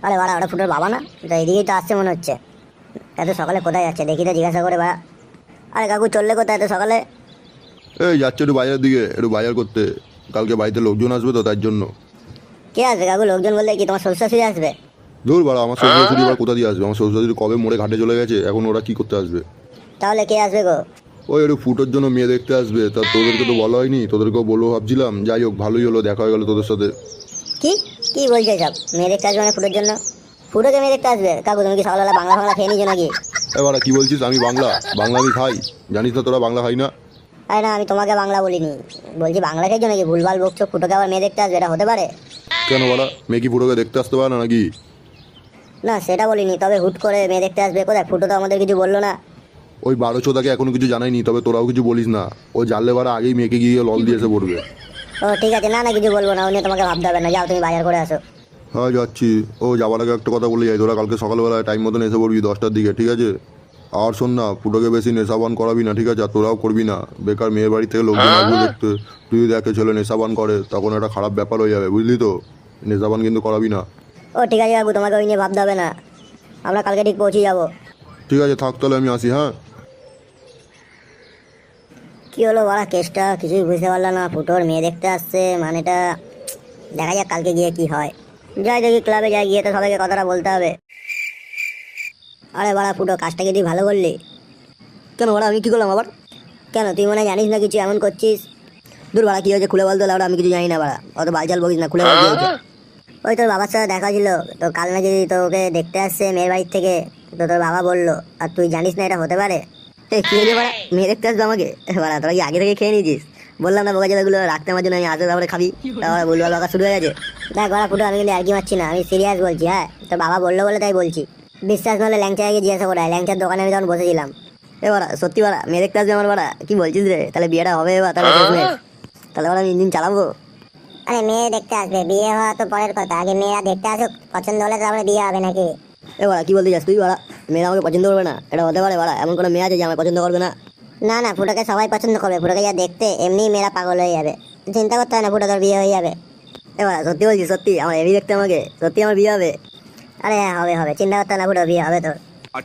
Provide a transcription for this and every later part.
আরে বাড়া, ওটা ফুটোর বাবা না? তো এদিকেই তো আসছে মনে হচ্ছে। এত সকালে কোথায় যাচ্ছে দেখি তো, জিজ্ঞাসা করে বাড়া। আরে কাকু, চললে কোথায় এত সকালে? এই যাচ্ছে একটু বাজারের দিকে, একটু বাজার করতে। কালকে বাড়িতে লোকজন আসবে তো তার জন্য। কে আসবে কাকু? লোকজন বললে কি তোমার শ্বশুর শাশুড়ি আসবে? ধুর বাড়া, আমার শ্বশুর শাশুড়ি এবার কোথা দিয়ে আসবে? আমার শ্বশুর শাশুড়ি কবে মরে ঘাটে চলে গেছে, এখন ওরা কি করতে আসবে? তাহলে কে আসবে গো? ওই একটু ফুটোর জন্য মেয়ে দেখতে আসবে, তা তোদেরকে তো বলা হয়নি, তোদেরকেও বলবো ভাবছিলাম। যাই হোক, ভালোই হলো, দেখা হয়ে গেলো তোদের সাথে। কি কি বলছে সব? মেয়ে দেখতে আসবে মানে ফুটোর জন্য? ফুটোকে মেয়ে দেখতে আসবে? কাকু তুমি কি সকালবেলা বাংলা ফাংলা খেয়ে নিয়েছো নাকি? এবার কি বলছিস? আমি বাংলা বাংলা আমি খাই? জানিস না তোরা বাংলা খাই না? আরে না, আমি তোমাকে বাংলা বলিনি। বলছি বাংলা খেয়েছো নাকি? ভুলভাল বকছো। ফুটোকে আবার মেয়ে দেখতে আসবে, এটা হতে পারে? কেন বাড়া, মেয়ে কি ফুটোকে দেখতে আসতে পারে না নাকি? না, সেটা বলিনি, তবে হুট করে মেয়ে দেখতে আসবে কোথায়? ফুটো তো আমাদের কিছু বললো না। ওই 12 চোদাকে এখনো কিছু জানাইনি, তবে তোরাও কিছু বলিস না। ও জানলে বাড়া আগেই মেয়েকে গিয়ে লল দিয়ে এসে পড়বে। ও ঠিক আছে, না না কিছু বলবো না, ও নিয়ে তোমাকে ভাবতে হবে না। যাও তুমি বাজার করে আসো। হ্যাঁ যাচ্ছি। ও যাওয়ার আগে একটা কথা বলে যাই, তোরা কালকে সকালবেলায় টাইম মতন এসে পড়বি 10টার দিকে, ঠিক আছে? আর শোন না, ফুটোকে বেশি নেশাবান করাবি না, ঠিক আছে? আর তোরাও করবি না। বেকার মেয়ের বাড়ি থেকে লোকজন আসবে দেখতে, তুই দেখে ছেলে নেশাবান করে, তখন একটা খারাপ ব্যাপার হয়ে যাবে, বুঝলি তো? নেশাবান কিন্তু করাবি না। ও ঠিক আছে কাকু, তোমাকে ওই নিয়ে ভাবতে হবে না। আমরা কালকে ঠিক পৌঁছে যাবো। ঠিক আছে, থাক তাহলে, আমি আসি, হ্যাঁ। কি হলো বড়া কেসটা? কিছুই বুঝতে পারলাম না। ফুটোর মেয়ে দেখতে আসছে মানেটা। দেখা যাক কালকে গিয়ে কি হয়। যাই দেখি, ক্লাবে যাই, গিয়ে তো সবাইকে কথাটা বলতে হবে। আরে বাড়া ফুটো, কাজটা কি তুই ভালো করলি? কেন বাড়া, আমি কি করলাম আবার? কেন তুই মনে হয় জানিস না কিছু, এমন করছিস? দূর বাড়া, কি হয়েছে খুলে বলতো লাউডা, আমি কিছু জানি না বাড়া। অত বালচাল বকিস না, খুলে বল কি হয়েছে। ওই তোর বাবার সাথে দেখা ছিল তো কাল, নাকি তোকে দেখতে আসছে মেয়ের বাড়ির থেকে। তো তোর বাবা বললো, আর তুই জানিস না এটা হতে পারে? কি হয়েছে বাড়া, মেয়ে দেখতে আসবে আমাকে? বাড়া তোরা কি আগে থেকে খেয়ে নিয়েছিস? বললাম না বোকাচোদাগুলো রাখতে আমার জন্য, আমি আসবে তারপরে খাবি। তারপরে বলবো বাবা শুরু হয়ে গেছে। দেখ বাড়া ফুটো, আমি কিন্তু আর কি মারছি না, আমি সিরিয়াস বলছি। হ্যাঁ, তোর বাবা বললো বলে তাই বলছি। বিশ্বাস নাহলে ল্যাংচাকে জিজ্ঞাসা করা, ল্যাংচার দোকানে আমি তখন বসেছিলাম। বাড়া সত্যি বাড়া মেয়ে দেখতে আসবে আমার বাড়া? কি বলছিস রে? তাহলে বিয়েটা হবে এবার? তাহলে তাহলে বাড়া আমি ইঞ্জিন চালাবো। আরে মেয়ে দেখতে আসবে, বিয়ে হওয়া তো পরের কথা। আগে মেয়েরা দেখতে আসুক, পছন্দ হলে তারপরে বিয়ে হবে নাকি? বাড়া কি বলতে চাস তুই বাড়া? মেয়েরা আমাকে পছন্দ করবে না, এটা হতে পারে বাড়া? এমন কোনো মেয়ে আছে যে আমাকে পছন্দ করবে না? না না, ফুটোকে সবাই পছন্দ করবে। ফুটোকে যা দেখতে, এমনি মেয়েরা পাগল হয়ে যাবে। চিন্তা করতে হয় না, ফুটো তোর বিয়ে হয়ে যাবে। বাড়া সত্যি বলছি, সত্যি আমার এমনি দেখতে আমাকে? সত্যি আমার বিয়ে হবে? আরে হ্যাঁ, হবে হবে, চিন্তা করতে হয় না ফুটো, বিয়ে হবে তোর।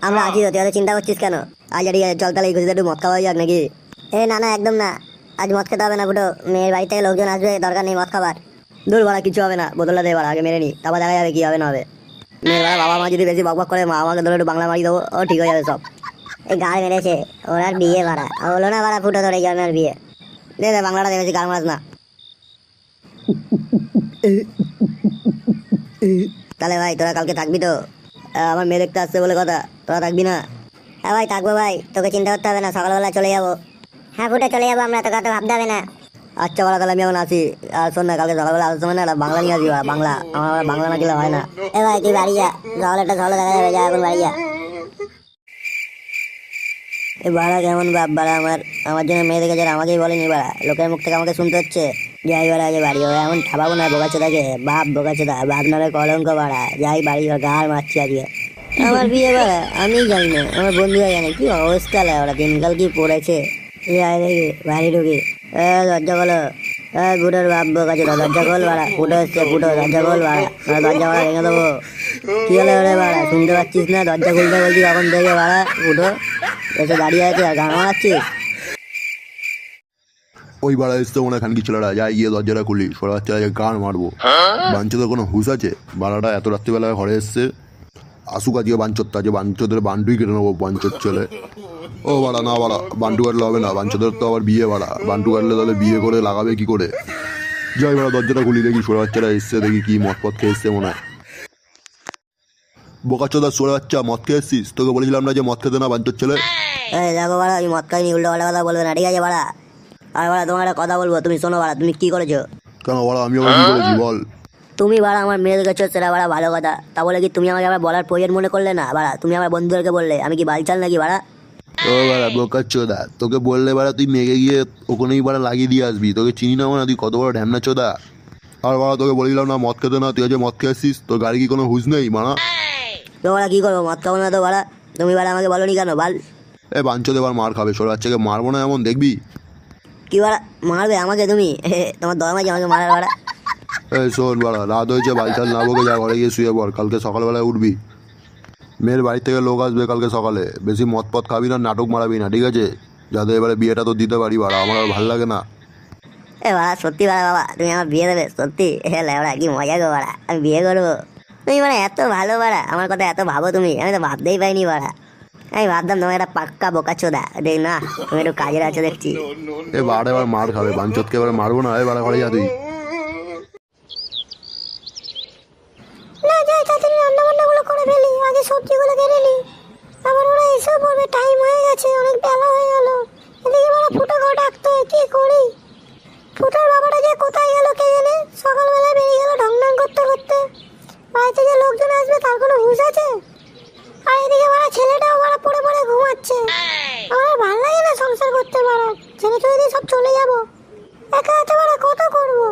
আমরা আছি তো, তুই অত চিন্তা করছিস কেন? আজ ঠিক আছে, চল তাহলে এই খুশিতে একটু মদ খাওয়া যাক নাকি? না না, একদম না। আজ মদ খেতে হবে না ফুটো, মেয়ের বাড়ি থেকে লোকজন আসবে, দরকার নেই মদ খাবার। দূর বাড়া, কিছু হবে না, বোতলটা দে বাড়া, আগে মেরে নি, তারপর দেখা যাবে কি হবে না হবে। মেয়ের বাড়া বাবা মা যদি বেশি বকবক করে, মা আমাকে ধরে একটু বাংলা মারি দেবো, ও ঠিক হয়ে যাবে সব। এই গাল মেরেছে ওর, আর বিয়ে বাড়া হলো না বাড়া ফুটো, ধরে যাবে আর বিয়ে। দে দে বাংলাটা দে, বেশি গাল মারাস না। তাহলে ভাই তোরা কালকে থাকবি তো? আমার মেয়ে দেখতে আসছে বলে কথা, তোরা থাকবি না? হ্যাঁ ভাই থাকবো ভাই, তোকে চিন্তা করতে হবে না, সকালবেলা চলে যাবো। হ্যাঁ ফুটে চলে যাবো আমরা, তোকে অত ভাবতে হবে না। আচ্ছা বলা, তাহলে আমি এখন আসি। আর শোন না, কালকে সকালবেলা আসার সময় না একটা বাংলা নিয়ে আসবি বাড়া, বাংলা। আমার আবার বাংলা না গেলে হয় না। এ ভাই তুই বাড়ি যা, সকালে একটা সকালে দেখা যাবে, যা এখন বাড়ি যা। এ বাড়া কেমন বাপ বাড়া, আমার জন্য মেয়ে দেখেছে, আমাকেই বলেনি বাড়া, লোকের মুখ থেকে আমাকে শুনতে হচ্ছে। যাই বাড়া আগে বাড়ি, ওরা এমন ঠাবাবো না বোকাচ্ছে তাকে, বাপ বোকাচ্ছে দা, বাপ নালে কলঙ্ক বাড়া। যাই বাড়ি, গাল মারছি আজকে। আমার বিয়ে বাড়া আমি জানি না, আমার বন্ধুরা জানে। কি অবস্থা ওরা, দিনকাল কি পড়েছে। যাই দেখি বাড়ি ঢুকি। দরজা খোলো। বুড়োর বাপ বোকাচ্ছে দা, দরজা খোল বাড়া। ফুটো এসছে, ফুটো দরজা খোল বাড়া, দরজা বাড়া ভেঙে দেবো। কি হলো ওরে বাড়া, শুনতে পাচ্ছিস না? দরজা খুলতে বলছি কখন থেকে বাড়া, ফুটো এসে দাঁড়িয়ে আছে আর গান মারাচ্ছিস। ওই বাড়া এসছে মনে হয় খানকি ছেলেরা, যাই গিয়ে দরজাটা খুলি, সরা বাচ্চারা গান মারবো। বাঞ্চদের কোনো হুঁশ আছে? বাড়াটা এত রাত্রিবেলায় ঘরে এসছে। আসুক আজকে বাঞ্চতটা, যে বাঞ্চদের বান্টুই কেটে নেবো, বাঞ্চর ছেলে। ও বাড়া না বাড়া, বান্টু কাটলে হবে না, বাঞ্চদের তো আবার বিয়ে বাড়া। বান্টু কাটলে তাহলে বিয়ে করে লাগাবে কি করে? যাই বাড়া দরজাটা খুলি, দেখি সোরা বাচ্চারা এসছে, দেখি কি মদ পথ খেয়ে এসছে মনে হয়। বোকাচোদা সোরা বাচ্চা, মদ খেয়ে এসছিস? তোকে বলেছিলাম না যে মদ খেতে না, বাঞ্চর ছেলে। এই দেখো বাড়া, আমি মদ খাইনি, উল্টো পাল্টা কথা বলবে না, ঠিক আছে বাড়া? আর বাড়া তোমার একটা কথা বলবো, তুমি শোনো বাড়া, তুমি কি করেছো? কেন বাড়া, আমি আবার কি করেছি বল? তুমি বাড়া আমার মেয়ে দেখেছো, সেটা বাড়া ভালো কথা। তা বলে কি তুমি আমাকে আবার বলার প্রয়োজন মনে করলে না বাড়া? তুমি আমার বন্ধুদেরকে বললে, আমি কি বালচাল নাকি বাড়া? ও বাড়া বোকাচোদা, তোকে বললে বাড়া তুই মেঘে গিয়ে ওখানেই বাড়া লাগিয়ে দিয়ে আসবি। তোকে চিনি না না, তুই কত বড় ঢ্যামনা চোদা। আর বাড়া তোকে বলেছিলাম না মদ খেতে না, তুই আজ মদ খেয়ে আসছিস। তোর গাড়ি কি কোনো হুঁশ নেই বাড়া? তো বাড়া কি করবো, মদ খাবো না তো বাড়া? তুমি বাড়া আমাকে বলোনি কেন বাল? এ বাঞ্চোদ এবার মার খাবে, সোর বাচ্চাকে মারবো না এমন দেখবি। কি বাড়া মারবে আমাকে তুমি? তোমার দম আছে আমাকে মারার বাড়া? এই শোন বাড়া, রাত হয়েছে, বাইকাল না বকে যা ঘরে গিয়ে শুয়ে পড়, কালকে সকালবেলায় উঠবি। মেয়ের বাড়ি থেকে লোক আসবে কালকে সকালে, বেশি মদ পথ খাবি না, নাটক মারাবি না, ঠিক আছে? যাতে এবারে বিয়েটা তো দিতে পারি বাড়া, আমার আর ভালো লাগে না। এ বাড়া সত্যি বাড়া, বাবা তুমি আমার বিয়ে দেবে সত্যি? হে লেওড়া কি মজা গো বাড়া, আমি বিয়ে করবো? তুমি মানে এত ভালো বাড়া, আমার কথা এত ভাবো তুমি, আমি তো ভাবতেই পাইনি বাড়া। আমি ভাবতাম তোমার একটা পাক্কা বোকা চোদা, দেখ না তুমি একটু কাজের আছো দেখছি। এ বাড়া এবার মার খাবে, বাঞ্চতকে এবার মারবো না, এ বাড়া ঘরে যা তুই। না যাই তাড়াতাড়ি রান্না বান্নাগুলো করে ফেলি, আগে সবজিগুলো কেটে নি, আবার ওরা এসে পড়বে, টাইম হয়ে গেছে, অনেক বেলা হয়ে গেল। এদিকে বলো ফুটোকেও ডাকতে হয়, কি করি? ফুটোর বাবাটা যে কোথায় গেল কে জানে, সকালবেলায় বেরিয়ে গেল ঢং ঢং করতে করতে। বাড়িতে যে লোকজন আসবে তার কোনো হুঁশ আছে? আর এদিকে বড় ছেলেটাও বড় পড়ে পড়ে ঘুমাচ্ছে। আমার ভালো লাগে না সংসার করতে, বড় ছেলে চলে দিয়ে সব চলে যাব, একা হাতে বড় কত করবো?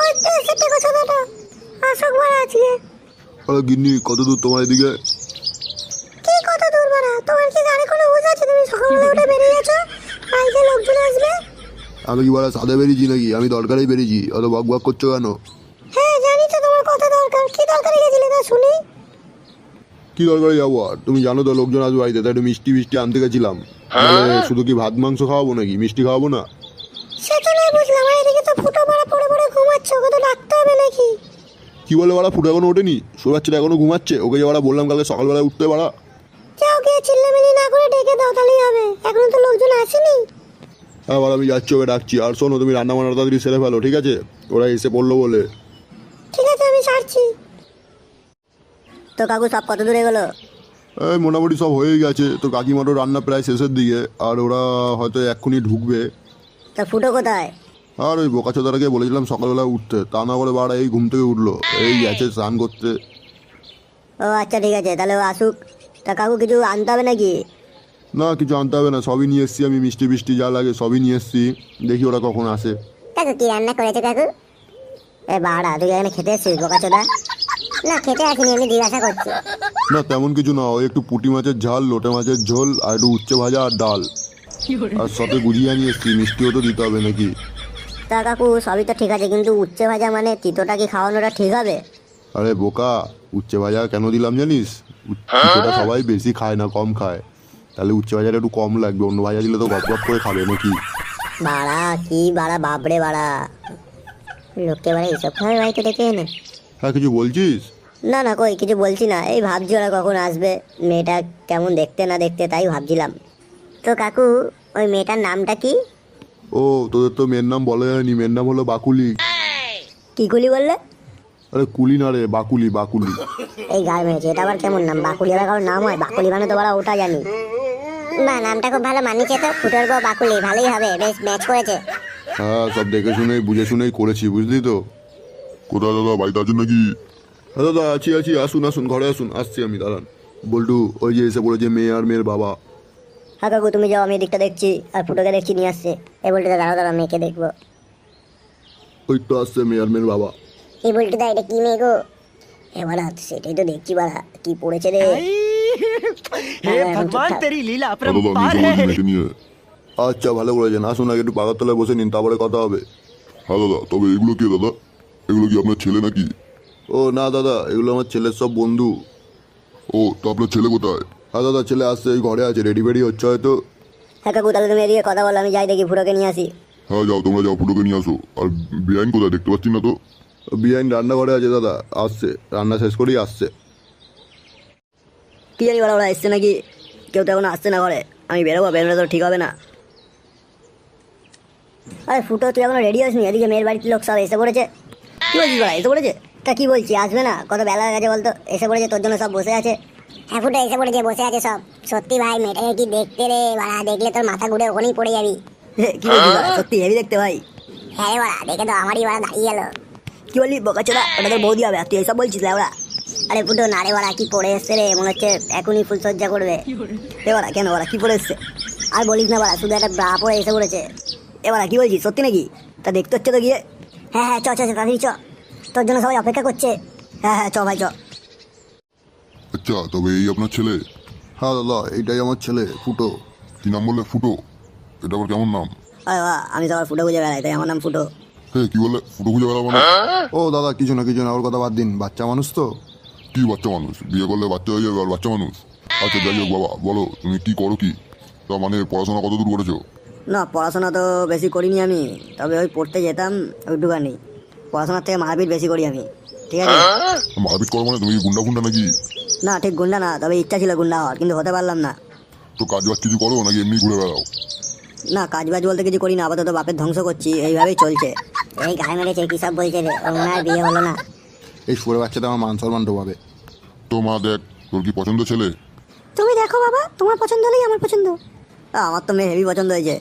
ওই তো এসে দেখো ছোটটা, আসুক বড় আজকে। আরে গিন্নি, কত দূর তোমার এদিকে? কি কত দূর বড়, তোমার কি গাড়ি কোনো হুঁশ আছে? তুমি সকালবেলা উঠে বেরিয়ে গেছো, বাড়িতে লোকজন আসবে। আমি কি বাড়া সাদে বেরিয়েছি নাকি? আমি দরকারেই বেরিয়েছি, অত বক বক করছো কেন? হ্যাঁ জানি তো তোমার কথা দরকার, কি দরকারে গেছিলে তা শুনি। কি দরকারে যাবো আর? তুমি জানো তো লোকজন আসবে বাড়িতে, তাই একটু মিষ্টি মিষ্টি আনতে গেছিলাম। শুধু কি ভাত মাংস খাওয়াবো নাকি, মিষ্টি খাওয়াবো না? সে তো নয় বুঝলাম, আর এদিকে তো ফুটো বড় পড়ে পড়ে ঘুমাচ্ছে, ওকে তো ডাকতে হবে নাকি? কি বলে বাড়া, ফুটো এখনো ওঠেনি? শোয়াচ্ছে এখনো ঘুমাচ্ছে, ওকে যে বাড়া বললাম কালকে সকালবেলায় উঠতে বাড়া। যাও গিয়ে চিল্লামিল্লি না করে ডেকে দাও, তাহলেই হবে, এখনো তো লোকজন আসেনি। হ্যাঁ বাড়া, আমি যাচ্ছি, ওকে ডাকছি। আর শোনো, তুমি রান্না বান্না তাড়াতাড়ি সেরে ফেলো, ঠিক আছে? ওরা এসে পড়লো বলে। ঠিক আছে আমি ছাড়ছি। তো কাকু সব কত দূরে গেলো? এই মোটামুটি সব হয়েই গেছে, তো কাকিমারও রান্না প্রায় শেষের দিকে, আর ওরা হয়তো এক্ষুনি ঢুকবে। তা ফুটো কোথায়? আর ওই বোকাচোদারাকে বলেছিলাম সকালবেলা উঠতে, তা না করে বাড়া এই ঘুম থেকে উঠলো, এই গেছে স্নান করতে। ও আচ্ছা ঠিক আছে, তাহলে ও আসুক। তা কাকু কিছু আনতে হবে নাকি? না কিছু আনতে হবে না, সবই নিয়ে এসছি আমি, মিষ্টি মিষ্টি যা লাগে সবই নিয়ে এসছি। দেখি ওরা কখন আসে। কাকু কি রান্না করেছে কাকু? এ বাড়া, তুই এখানে খেতে এসছিস বোকাচোদা? না খেতে আসিনি, আমি জিজ্ঞাসা করছি। না তেমন কিছু না, ওই একটু পুঁটি মাছের ঝাল, লোটে মাছের ঝোল, আর একটু উচ্ছে ভাজা আর ডাল, আর সাথে গুজিয়া নিয়ে এসছি, মিষ্টিও তো দিতে হবে নাকি। তা কাকু সবই তো ঠিক আছে, কিন্তু উচ্ছে ভাজা মানে তিতোটা কি খাওয়ানোটা ঠিক হবে? আরে বোকা, উচ্ছে ভাজা কেন দিলাম জানিস? উচ্ছেটা সবাই বেশি খায় না, কম খায়, তাহলে উচ্ছে ভাজাটা একটু কম লাগবে, অন্য ভাজা দিলে তো গপ গপ করে খাবে নাকি। বাড়া কি বাড়া, বাপরে বাড়া, লোককে বাড়া এইসব খাবে বাড়িতে ডেকে এনে? হ্যাঁ কিছু বলছিস? না না কই কিছু বলছি না, এই ভাবছি ওরা কখন আসবে, মেয়েটা কেমন দেখতে না দেখতে তাই ভাবছিলাম। তো কাকু ওই মেয়েটার নামটা কি? ও তোদের তো মেয়ের নাম বলা যায়নি, মেয়ের নাম হলো বাকুলি। কি গুলি বললে? আরে কুলি না রে, বাকুলি বাকুলি। এই গায়ে মেয়েছে, এটা আবার কেমন নাম? বাকুলি আবার কারোর নাম হয়? বাকুলি মানে তো বাড়া ওটা জানি। বা নামটা খুব ভালো মানিয়েছে তো, ফুটোর বউ বাকুলি, ভালোই হবে, বেশ ম্যাচ করেছে। হ্যাঁ সব দেখে শুনেই বুঝে শুনেই করেছি, বুঝলি তো। কোথায় দাদা, বাড়িতে আছেন নাকি? হ্যাঁ দাদা আছি আছি, আসুন আসুন, ঘরে আসুন, আসছি আমি, দাঁড়ান। বল্টু ওই যে এসে পড়েছে মেয়ে আর মেয়ের বাবা। হ্যাঁ কাকু তুমি যাও, আমি এদিকটা দেখছি, আর ফুটোকে দেখছি নিয়ে আসছে। এ বলতে দাঁড়াও দাঁড়াও, মেয়েকে দেখবো। ওই তো আসছে মেয়ে আর মেয়ের বাবা। এই বলতে দা, এটা কি মেয়ে গো? এ বাড়া সেটাই তো দেখছি বাড়া, কি পড়েছে রে। हे भगवान तेरी लीला দাদা अपरंपार নিচে है। বলছি মেয়েকে নিয়ে। আচ্ছা ভালো করেছেন, আসুন আগে একটু পাকার তলায় বসে নিন, তারপরে কথা হবে। হ্যাঁ দাদা, তবে এগুলো কি দাদা? এগুলো কি আপনার ছেলে নাকি? ও না দাদা, এগুলো আমার ছেলের সব বন্ধু। ও তো আপনার ছেলে কোথায়? হ্যাঁ দাদা ছেলে আসছে, এই ঘরে আছে, রেডি ফেডি হচ্ছে হয়তো। হ্যাঁ কাকু তাহলে তুমি এদিকে কথা বলো, আমি যাই দেখি ফুটোকে নিয়ে আসি। হ্যাঁ যাও, তোমরা যাও, ফুটোকে নিয়ে আসো। আর বিআইন কোথায়, দেখতে পাচ্ছি না তো। বিআইন রান্নাঘরে আছে দাদা, আসছে, রান্না শেষ করেই আসছে। কি জানি বলা, ওরা এসছে নাকি? কেউ তো এখন আসছে না ঘরে, আমি বেরোবো, বেরোলে তো ঠিক হবে না। আরে ফুটো তুই এখনো রেডি হসনি? এদিকে মেয়ের বাড়ির লোক সব এসে পড়েছে। কি বলছিস বলা, এসে পড়েছে? তা কি বলছি, আসবে না? কত বেলা হয়ে গেছে বলতো, এসে পড়েছে, তোর জন্য সব বসে আছে। হ্যাঁ ফুটো এসে পড়েছে, বসে আছে সব। সত্যি ভাই মেয়েটাকে কি দেখতে রে বাড়া, দেখলে তোর মাথা ঘুরে ওখানেই পড়ে যাবি। কি বলছিস বলা, সত্যি হেভি দেখতে ভাই। হ্যাঁ রে বাড়া, দেখে তো আমারই বাড়া দাঁড়িয়ে গেল। কি বললি বোকাচোদা, ওটা তোর বৌদি হবে, আর তুই এসব বলছিস ওরা? আরে ফুটো না রে বাড়া, কি পড়ে এসছে রে, মনে হচ্ছে এখনই ফুলসজ্জা করবে। এ বাড়া কেন বাড়া, কি পড়ে এসছে? আর বলিস না বাড়া, শুধু একটা ব্রা পরে এসে পড়েছে। এবার কি বলছিস, সত্যি নাকি? তা দেখতে হচ্ছে তো গিয়ে। হ্যাঁ হ্যাঁ চ চ তাড়াতাড়ি চ, তোর জন্য সবাই অপেক্ষা করছে। হ্যাঁ হ্যাঁ চ ভাই চ। আচ্ছা, তবে এই আপনার ছেলে? হ্যাঁ দাদা এইটাই আমার ছেলে ফুটো। কি নাম বললে? ফুটো? এটা আবার কেমন নাম? আরে বাহ, আমি সবার ফুটো বুঝে বেড়াই, তাই আমার নাম ফুটো। হ্যাঁ কি বললে ফুটো খুঁজে বেড়াবো না? ও দাদা কিছু না কিছু না, ওর কথা বাদ দিন, বাচ্চা মানুষ তো। কি বাচ্চা মানুষ? বিয়ে করলে বাচ্চা হয়ে যাবে আর বাচ্চা মানুষ? আচ্ছা যাই হোক বাবা, বলো তুমি কি করো কি? তা মানে পড়াশোনা কত দূর করেছো? না পড়াশোনা তো বেশি করিনি আমি, তবে ওই পড়তে যেতাম ওইটুকানি। পড়াশোনার থেকে মারপিট বেশি করি আমি, ঠিক আছে? মারপিট করো মানে তুমি কি গুন্ডা ফুন্ডা নাকি? না ঠিক গুন্ডা না, তবে ইচ্ছা ছিল গুন্ডা হওয়ার, কিন্তু হতে পারলাম না। তো কাজ বাজ কিছু করো নাকি এমনি ঘুরে বেড়াও? না কাজ বাজ বলতে কিছু করি না, আপাতত বাপের ধ্বংস করছি, এইভাবেই চলছে। এই গায়ে মেরেছে কি সব বলছে রে, ওর মনে হয় বিয়ে হলো না। এই সুরে বাচ্চাটা আমার মান সম্মান ডোবাবে। তো মা দেখ, তোর কি পছন্দ ছেলে? তুমি দেখো বাবা, তোমার পছন্দ হলেই আমার পছন্দ। আমার তো মেয়ে হেভি পছন্দ হয়েছে।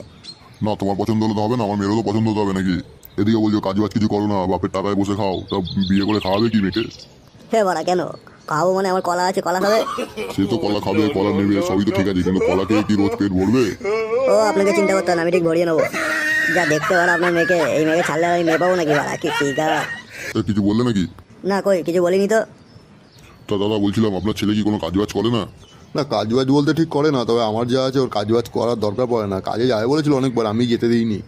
না তোমার পছন্দ হলে তো হবে না, আমার মেয়েরও তো পছন্দ হতে হবে নাকি? এদিকে বলছো কাজ বাজ কিছু করো না, বাপের টাকায় বসে খাও, তা বিয়ে করে খাওয়াবে কি মেয়েকে? হে বড়া কেন খাবো, মানে আমার কলা আছে, কলা খাবে? সে তো কলা খাবে, কলা নেবে, সবই তো ঠিক আছে, কিন্তু কলা খেয়ে কি রোজ পেট ভরবে? ও আপনাকে চিন্তা করতে হবে না, আমি ঠিক ভরিয়ে নেবো। যা দেখতে পারা আপনার মেয়েকে, এই মেয়েকে ছাড়লে আমি মেয়ে পাবো নাকি বাড়া, কি ঠিক আছে? তা কিছু বললে নাকি? না কই কিছু বলিনি তো। তা দাদা বলছিলাম আপনার ছেলে কি কোনো কাজ বাজ করে না? না কাজ বাজ বলতে ঠিক করে না, তবে আমার যা আছে ওর কাজ বাজ করার দরকার পড়ে না। কাজে যায় বলেছিল অনেকবার, আমি যেতে দিইনি।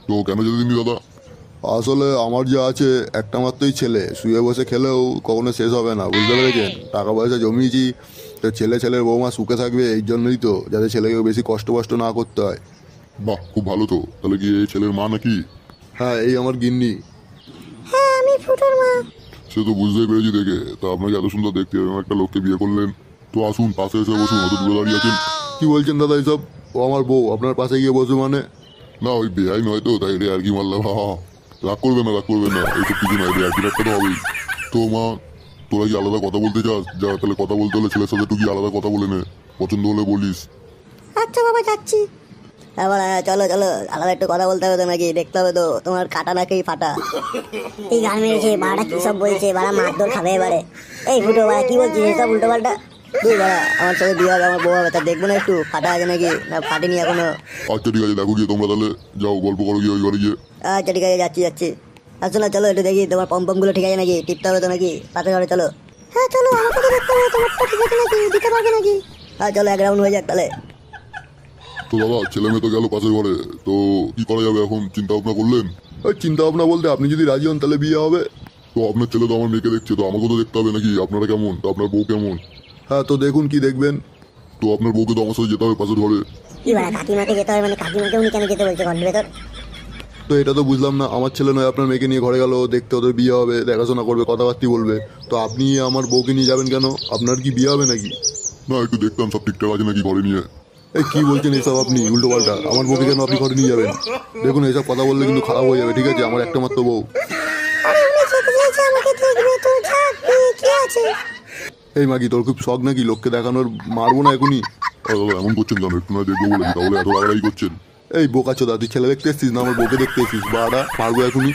তো কেন যেতে দিননি দাদা? আসলে আমার যা আছে একটা মাত্রই ছেলে, শুয়ে বসে খেলেও কখনো শেষ হবে না, বুঝতে পেরেছেন? টাকা পয়সা জমিয়েছি, তো ছেলে ছেলের বৌমা সুখে থাকবে, এই জন্যই তো, যাতে ছেলেকে বেশি কষ্ট না করতে হয়। বাহ খুব ভালো তো, তাহলে কি এই ছেলের মা নাকি? হ্যাঁ এই আমার গিন্নি। হ্যাঁ আমি ফুটোর মা। সে তো বুঝতেই পেরেছি দেখে, তা আপনাকে এত সুন্দর দেখতে এরকম একটা লোককে বিয়ে করলেন। তো আসুন পাশে এসে বসুন, অত দূরে দাঁড়িয়ে আছেন। কি বলছেন দাদা এইসব? ও আমার বউ, আপনার পাশে গিয়ে বসবে মানে? না ওই বেআই নয় তো, তাই রে আর কি মারলাম। রাগ করবে না, রাগ করবে না, এইসব কিছু নয়, আর কি রাগটা তো হবেই। তো মা তোরা কি আলাদা কথা বলতে চাস? যা তাহলে কথা বলতে হলে ছেলের সাথে একটু কি আলাদা কথা বলে নে, পছন্দ হলে বলিস। আচ্ছা বাবা যাচ্ছি। এবার চলো চলো, আলাদা একটু কথা বলতে হবে তো নাকি, দেখতে হবে তো তোমার কাটা নাকি ফাটা। এই গান মেরেছে বাড়া, কি সব বলছে বাড়া, মারধর খাবে এবারে। এই ফুটো বাড়া কি বলছিস এসব উল্টো পাল্টা? তুই বাড়া আমার সাথে বিয়ে হবে, আমার বউ হবে, তা দেখবো না একটু ফাটা আছে নাকি, না ফাটেনি এখনো? আচ্ছা ঠিক আছে, দেখো গিয়ে তোমরা তাহলে যাও গল্প করো গিয়ে ওই ঘরে গিয়ে। আচ্ছা ঠিক আছে যাচ্ছি যাচ্ছি। আচ্ছা না চলো একটু দেখি তোমার পম্পম গুলো ঠিক আছে নাকি, টিপতে হবে তো নাকি, পাশে ঘরে চলো। হ্যাঁ চলো, আমাকে তো দেখতে হবে তোমারটা ঠিক আছে নাকি, দিতে পারবে নাকি? হ্যাঁ চলো এক রাউন্ড হয়ে যাক তাহলে। তো দাদা ছেলে মেয়ে তো গেল পাশের ঘরে, তো কি করা যাবে এখন, চিন্তা ভাবনা করলেন? ওই চিন্তা ভাবনা বলতে, আপনি যদি রাজি হন তাহলে বিয়ে হবে। তো আপনার ছেলে তো আমার মেয়েকে দেখছে, তো আমাকেও তো দেখতে হবে নাকি, আপনারা কেমন, তো আপনার বউ কেমন? হ্যাঁ তো দেখুন কি দেখবেন। তো আপনার বউকে তো আমার সাথে যেতে হবে পাশের ঘরে। কি বাড়া কাকিমাকে যেতে হবে মানে, কাকিমাকে উনি কেন যেতে বলছে ঘরের ভেতর? তো এটা তো বুঝলাম না, আমার ছেলে নয় আপনার মেয়েকে নিয়ে ঘরে গেল দেখতে, ওদের বিয়ে হবে, দেখাশোনা করবে, কথাবার্তি বলবে, তো আপনি আমার বউকে নিয়ে যাবেন কেন? আপনার কি বিয়ে হবে নাকি? না একটু দেখতাম সব ঠিকঠাক আছে নাকি ঘরে নিয়ে। এই কি বলছেন এসব আপনি উল্টো পাল্টা? আমার বউকে কেন আপনি ঘরে নিয়ে যাবেন? দেখুন এইসব কথা বললে কিন্তু খারাপ হয়ে যাবে, ঠিক আছে? আমার একটা মাত্র বউ। আরে উনি যেতে চাইছে আমাকে দেখবে তো, যাক কি আছে। এই মাগি তোর খুব শখ নাকি লোককে দেখানোর? মারবো না এখনই। দাদা এমন করছেন কেন, একটু নয় দেখবো বলেছি, তাহলে এত রাগারাগি করছেন? এই বোকাচোদা, তুই ছেলে দেখতে এসছিস না আমার বউকে দেখতে এসছিস? বাড়া মারবো এখনই।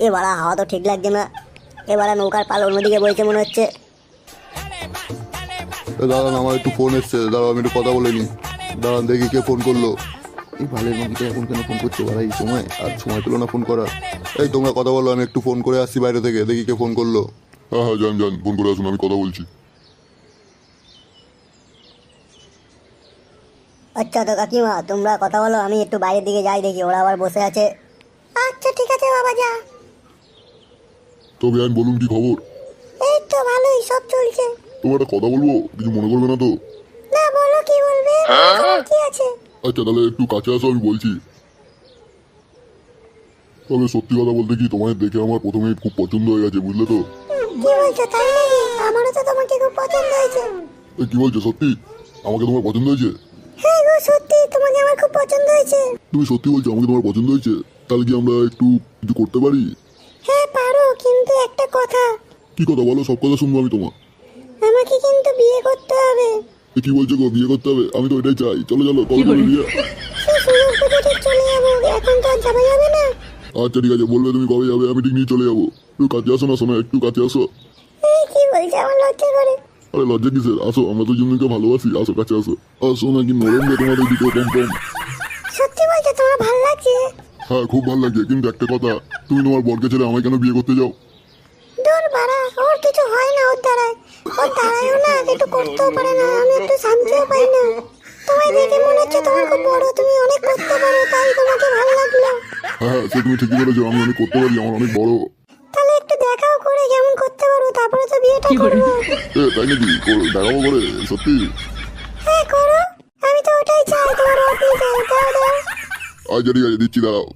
এ বাড়া হাওয়া তো ঠিক লাগছে না, এবারে নৌকার পাল অন্যদিকে বইছে মনে হচ্ছে। দাঁড়ান আমার একটু ফোন এসছে, দাঁড়ান আমি একটু কথা বলে নিই। দাঁড়ান দেখি কে ফোন করলো। এই ভালের মাগিটা এখন কেন ফোন করছে বাড়া এই সময়? আর সময় পেলো না ফোন করার। এই তোমরা কথা বলো, আমি একটু ফোন করে আসছি বাইরে থেকে, দেখি কে ফোন করলো। হ্যাঁ হ্যাঁ যান যান, ফোন করে আসুন, আমি কথা বলছি। আচ্ছা তো কাকিমা তোমরা কথা বলো, আমি একটু বাইরের দিকে যাই, দেখি ওরা আবার বসে আছে। আচ্ছা ঠিক আছে বাবা যা। তো বেআইন বলুন কি খবর? এই তো ভালোই সব চলছে। তোমার একটা কথা বলবো, কিছু মনে করবে না তো? না বলো কি বলবে, কি আছে? আচ্ছা তাহলে একটু কাছে আসো, আমি বলছি। তবে সত্যি কথা বলতে কি, তোমায় দেখে আমার প্রথমে খুব পছন্দ হয়ে গেছে, বুঝলে তো? কি বলছো তাই নাকি? আমারও তো তোমাকে খুব পছন্দ হয়েছে। এই কি বলছো, সত্যি আমাকে তোমার পছন্দ হয়েছে? হ্যাঁ গো সত্যি তোমাকে আমার খুব পছন্দ হয়েছে। তুমি সত্যি বলছো আমাকে তোমার পছন্দ হয়েছে? তাহলে কি আমরা একটু কিছু করতে পারি? হ্যাঁ পারো, কিন্তু একটা কথা। কি কথা বলো, সব কথা শুনবো আমি তোমার। আমাকে কিন্তু বিয়ে করতে হবে। এ কি বলছো গো, বিয়ে করতে হবে? আমি তো এটাই চাই, চলো চলো কবে করবে বিয়ে? সেই সুযোগ বুঝে ঠিক চলে যাবো, এখন তো আর যাওয়া যাবে না। আচ্ছা ঠিক আছে, বলবে তুমি কবে যাবে, আমি ঠিক নিয়ে চলে যাবো। একটু কাছে আসো না, শোনো একটু কাছে আসো। এই কি বলছে, আমার লজ্জা করে। আরে লজ্জা কিসের, আসো, আমরা তো জমিকে ভালোবাসি, আসো কাছে আসো। আসো নাকি নরম গো তোমাদের দিকে কম কম। সত্যি বলছো তোমার ভালো লাগছে? হ্যাঁ খুব ভালো লাগছে, কিন্তু একটা কথা, তুমি তোমার বরকে ছেড়ে আমায় কেন বিয়ে করতে যাও? দূর বাড়া, ওর কিছু হয় না, ওর দ্বারায় না একটু করতেও পারে না, আমি একটু শান্তিও পাই না, তোমায় দেখে মনে হচ্ছে তোমার খুব বড়, তুমি অনেক করতে পারো, তাই তোমাকে ভালো লাগলো। হ্যাঁ সে তুমি ঠিকই বলেছো, আমি অনেক করতে পারি, আমার অনেক বড়। তাহলে একটু দেখাও করে কেমন করতে পারো, তারপরে তো বিয়েটা করবো। তাই নাকি? দেখাবো করে সত্যি? হ্যাঁ করো, আমি তো ওটাই চাই, তোমার রড নিতে। দাও দাও। আচ্ছা ঠিক আছে, দিচ্ছি, দাঁড়াও।